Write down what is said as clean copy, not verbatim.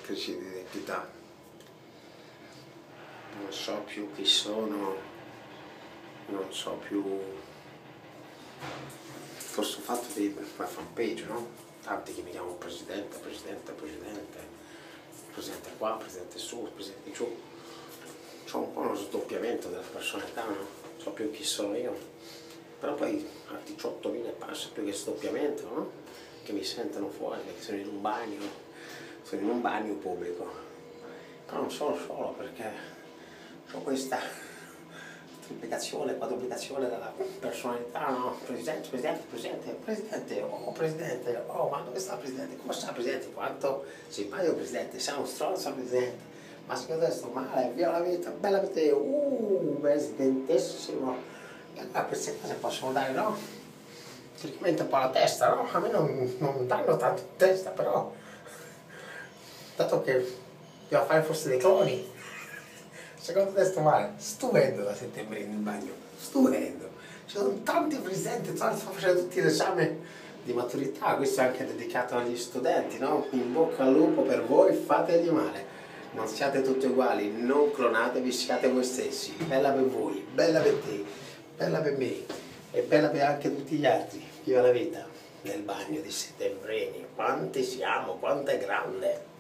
crisi di identità, non so più chi sono, non so più, forse ho fatto dei fanpage, no? Tanti che mi chiamano presidente qua, presidente su, presidente giù. C'ho un po' uno sdoppiamento della personalità, no? Non so più chi sono io, però poi a 18.000 passa più che sdoppiamento, no? Che mi sentono fuori, che sono in un bagno pubblico, però non sono solo perché ho questa triplicazione, quadruplicazione della personalità, no? Presidente, ma dove sta il presidente? Come sta il presidente? Quanto simpatico presidente, sei uno stronzo presidente, ma secondo te sto male, via la vita, bella vita io, presidentissimo, e allora queste cose possono dare, no? Praticamente un po' la testa, no? A me non danno tanto in testa, però, dato che devo fare forse dei cloni, secondo te sto male? Stupendo da settembre in bagno, stupendo. Ci sono tanti presenti, sto facendo tutti l'esame di maturità, questo è anche dedicato agli studenti, no? In bocca al lupo per voi, fategli male. Non siate tutti uguali, non clonatevi, siate voi stessi. Bella per voi, bella per te, bella per me e bella per anche tutti gli altri. Viva la vita nel bagno di settembreni, quanti siamo, quanto è grande.